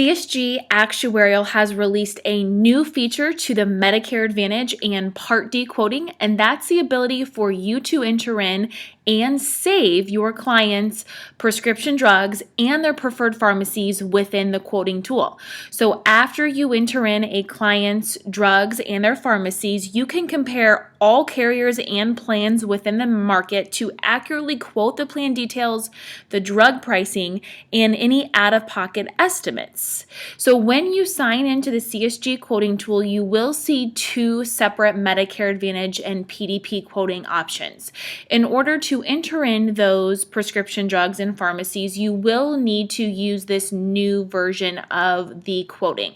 CSG Actuarial has released a new feature to the Medicare Advantage and Part D quoting, and that's the ability for you to enter in and save your clients' prescription drugs and their preferred pharmacies within the quoting tool. So after you enter in a client's drugs and their pharmacies, you can compare all carriers and plans within the market to accurately quote the plan details, the drug pricing, and any out-of-pocket estimates. So when you sign into the CSG quoting tool, you will see two separate Medicare Advantage and PDP quoting options. In order to enter in those prescription drugs and pharmacies, you will need to use this new version of the quoting.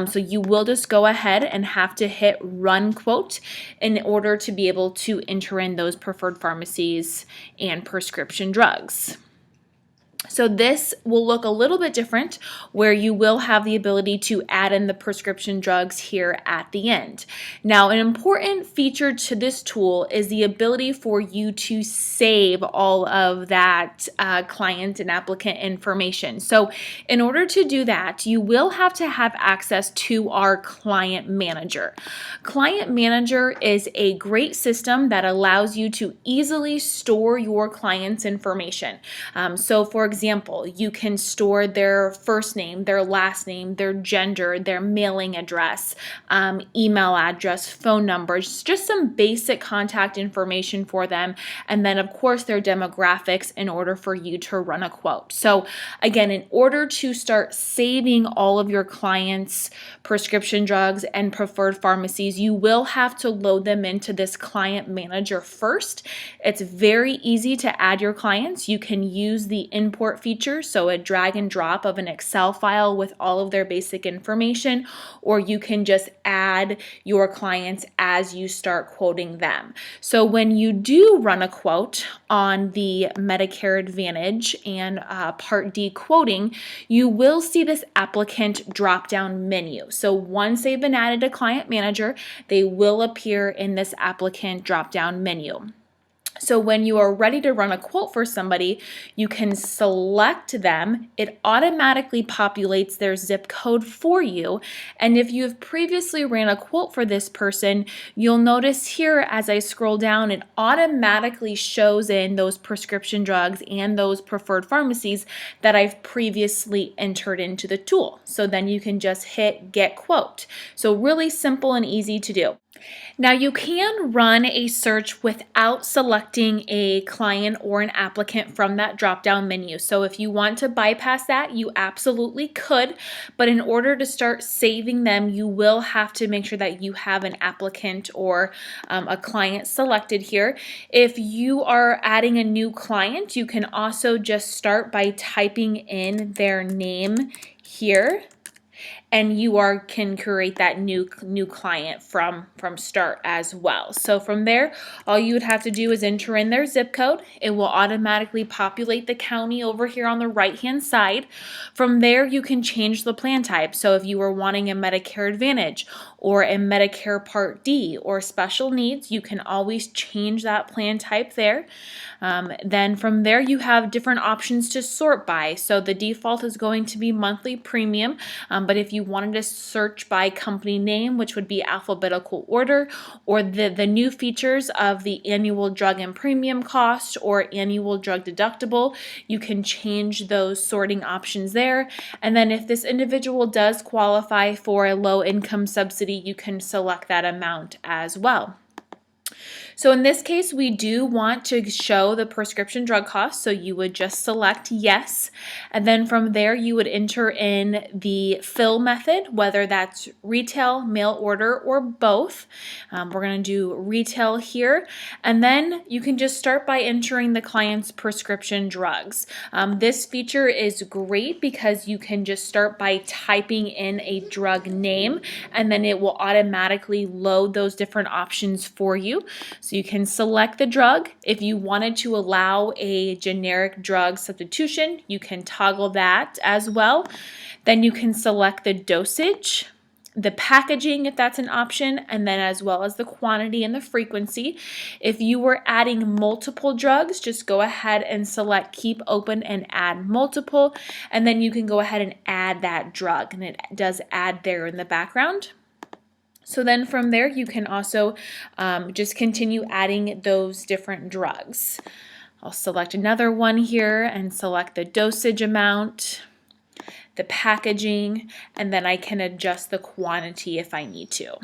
So you will just go ahead and have to hit run quote in order to be able to enter in those preferred pharmacies and prescription drugs. So this will look a little bit different, where you will have the ability to add in the prescription drugs here at the end. Now, an important feature to this tool is the ability for you to save all of that client and applicant information. So in order to do that, you will have to have access to our Client Manager. Client Manager is a great system that allows you to easily store your client's information. So for example, you can store their first name, their last name, their gender, their mailing address, email address, phone numbers, just some basic contact information for them, and then of course their demographics in order for you to run a quote. So again, in order to start saving all of your clients' prescription drugs and preferred pharmacies, you will have to load them into this Client Manager first. It's very easy to add your clients. You can use the import feature, so a drag and drop of an Excel file with all of their basic information, or you can just add your clients as you start quoting them. So when you do run a quote on the Medicare Advantage and Part D quoting, you will see this applicant drop-down menu. So once they've been added to Client Manager, they will appear in this applicant drop-down menu. So when you are ready to run a quote for somebody, you can select them. It automatically populates their zip code for you. And if you have previously ran a quote for this person, you'll notice here as I scroll down, it automatically shows in those prescription drugs and those preferred pharmacies that I've previously entered into the tool. So then you can just hit Get Quote. So really simple and easy to do. Now you can run a search without selecting a client or an applicant from that drop-down menu. So if you want to bypass that, you absolutely could, but in order to start saving them, you will have to make sure that you have an applicant or a client selected here. If you are adding a new client, you can also just start by typing in their name here, and you can create that new client from start as well. So from there, all you would have to do is enter in their zip code. It will automatically populate the county over here on the right-hand side. From there, you can change the plan type. So if you were wanting a Medicare Advantage or a Medicare Part D or special needs, you can always change that plan type there. Then from there, you have different options to sort by. So the default is going to be monthly premium, but if you wanted to search by company name, which would be alphabetical order, or the new features of the annual drug and premium cost or annual drug deductible, you can change those sorting options there. And then if this individual does qualify for a low income subsidy, you can select that amount as well. So in this case, we do want to show the prescription drug cost, so you would just select yes, and then from there you would enter in the fill method, whether that's retail, mail order, or both. We're going to do retail here, and then you can just start by entering the client's prescription drugs. This feature is great because you can just start by typing in a drug name, and then it will automatically load those different options for you. So you can select the drug. If you wanted to allow a generic drug substitution, you can toggle that as well. Then you can select the dosage. the packaging if that's an option, and then as well as the quantity and the frequency. If you were adding multiple drugs, just go ahead and select keep open and add multiple, and then you can go ahead and add that drug, and it does add there in the background. So then from there you can also just continue adding those different drugs. I'll select another one here and select the dosage amount, the packaging, and then I can adjust the quantity if I need to.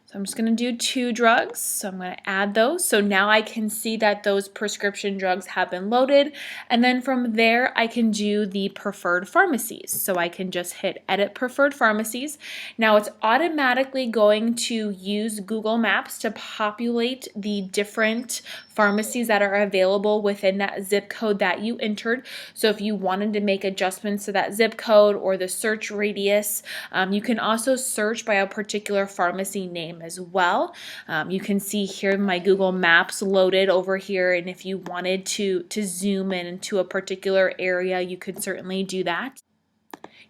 So I'm just going to do 2 drugs, so I'm going to add those. So now I can see that those prescription drugs have been loaded, and then from there I can do the preferred pharmacies. So I can just hit edit preferred pharmacies. Now it's automatically going to use Google Maps to populate the different pharmacies that are available within that zip code that you entered. So if you wanted to make adjustments to that zip code or the search radius, you can also search by a particular pharmacy name as well. You can see here my Google Maps loaded over here, and if you wanted to zoom in into a particular area, you could certainly do that.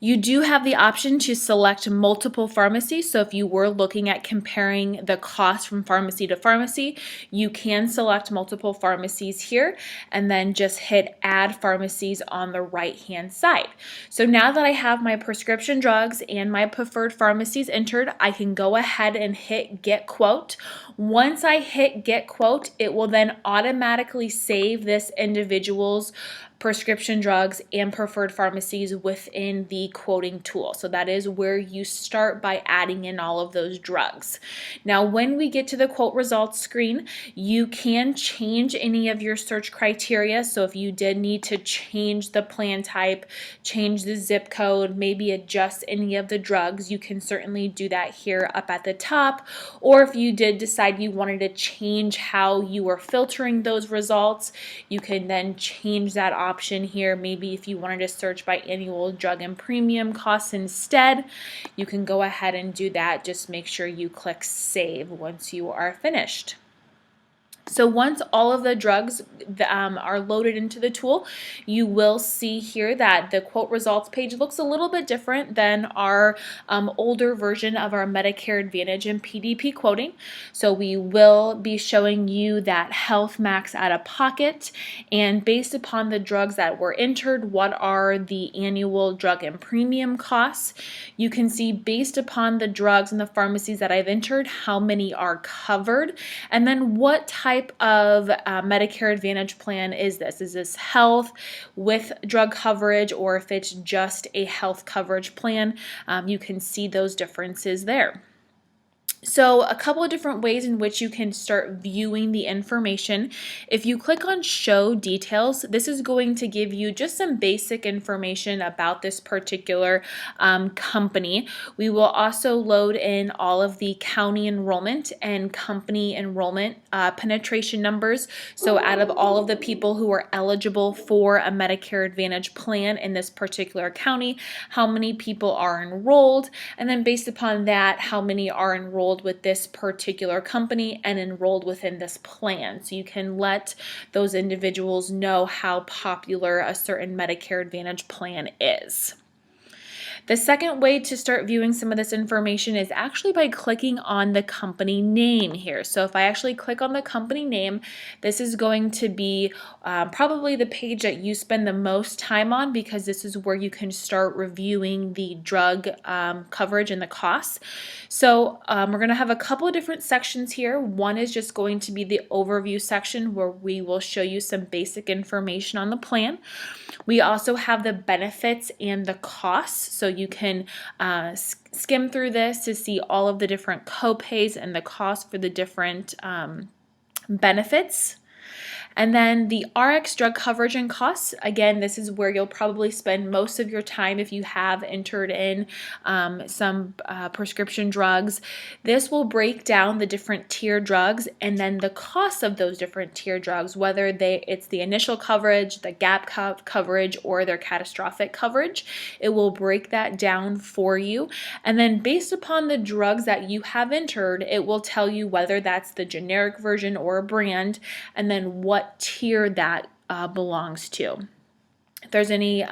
You do have the option to select multiple pharmacies, so if you were looking at comparing the cost from pharmacy to pharmacy, you can select multiple pharmacies here and then just hit add pharmacies on the right hand side. So now that I have my prescription drugs and my preferred pharmacies entered, I can go ahead and hit get quote. Once I hit get quote, it will then automatically save this individual's prescription drugs and preferred pharmacies within the quoting tool. So that is where you start by adding in all of those drugs. Now, when we get to the quote results screen, you can change any of your search criteria. So if you did need to change the plan type, change the zip code, maybe adjust any of the drugs, you can certainly do that here up at the top. Or if you did decide you wanted to change how you were filtering those results, you can then change that option here. Maybe if you wanted to search by annual drug and premium costs instead, you can go ahead and do that. Just make sure you click save once you are finished. So once all of the drugs are loaded into the tool, you will see here that the quote results page looks a little bit different than our older version of our Medicare Advantage and PDP quoting. So we will be showing you that health max out of pocket, and based upon the drugs that were entered, what are the annual drug and premium costs. You can see based upon the drugs and the pharmacies that I've entered, how many are covered, and then what type of Medicare Advantage plan is this? Is this health with drug coverage, or if it's just a health coverage plan? You can see those differences there. So a couple of different ways in which you can start viewing the information. If you click on show details, this is going to give you just some basic information about this particular company. We will also load in all of the county enrollment and company enrollment penetration numbers. So out of all of the people who are eligible for a Medicare Advantage plan in this particular county, how many people are enrolled, and then based upon that, how many are enrolled with this particular company and enrolled within this plan. So you can let those individuals know how popular a certain Medicare Advantage plan is. The second way to start viewing some of this information is actually by clicking on the company name here. So if I actually click on the company name, this is going to be probably the page that you spend the most time on, because this is where you can start reviewing the drug coverage and the costs. So we're going to have a couple of different sections here. One is just going to be the overview section, where we will show you some basic information on the plan. We also have the benefits and the costs, so you can skim through this to see all of the different copays and the cost for the different benefits. And then the RX drug coverage and costs, again, this is where you'll probably spend most of your time if you have entered in some prescription drugs. This will break down the different tier drugs and then the cost of those different tier drugs, whether it's the initial coverage, the gap coverage, or their catastrophic coverage. It will break that down for you. And then based upon the drugs that you have entered, it will tell you whether that's the generic version or a brand, and then what tier that belongs to. If there's any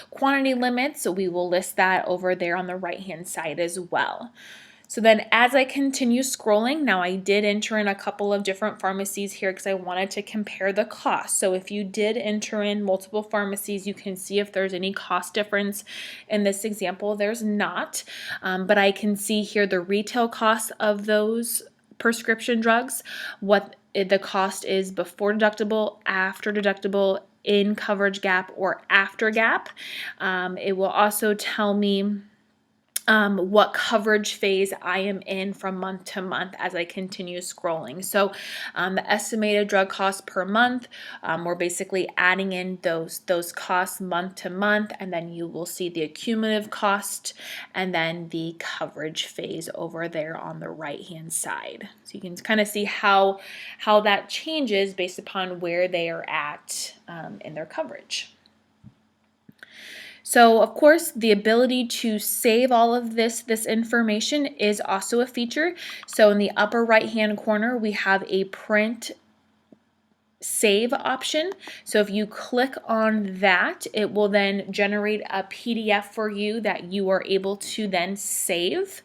quantity limits, we will list that over there on the right-hand side as well. So then as I continue scrolling, now I did enter in a couple of different pharmacies here because I wanted to compare the cost. So if you did enter in multiple pharmacies, you can see if there's any cost difference. In this example, there's not, but I can see here the retail cost of those prescription drugs, what the cost is before deductible, after deductible, in coverage gap, or after gap. It will also tell me what coverage phase I am in from month to month as I continue scrolling. So the estimated drug cost per month, we're basically adding in those costs month to month, and then you will see the cumulative cost and then the coverage phase over there on the right hand side. So you can kind of see how that changes based upon where they are at in their coverage. So of course, the ability to save all of this information is also a feature. So in the upper right-hand corner, we have a print save option. So if you click on that, it will then generate a PDF for you that you are able to then save.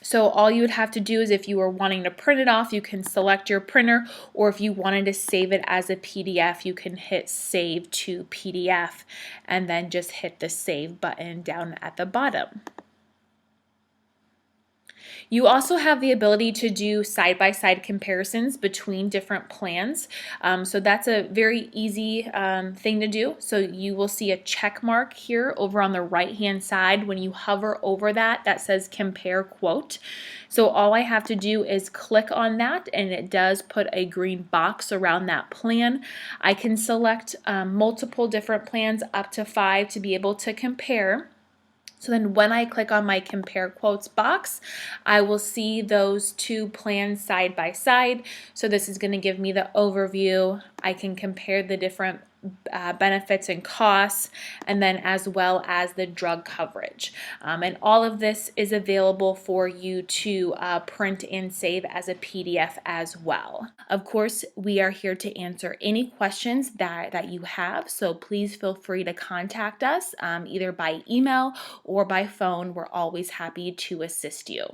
So all you would have to do is if you were wanting to print it off, you can select your printer, or if you wanted to save it as a PDF, you can hit save to PDF and then just hit the save button down at the bottom. You also have the ability to do side-by-side comparisons between different plans. So that's a very easy thing to do. So you will see a check mark here over on the right-hand side. When you hover over that, that says compare quote. So all I have to do is click on that, and it does put a green box around that plan. I can select multiple different plans, up to 5, to be able to compare. So then when I click on my compare quotes box, I will see those two plans side by side. So this is going to give me the overview. I can compare the different benefits and costs, and then as well as the drug coverage. And all of this is available for you to print and save as a PDF as well. Of course, we are here to answer any questions that you have, so please feel free to contact us either by email or by phone. We're always happy to assist you.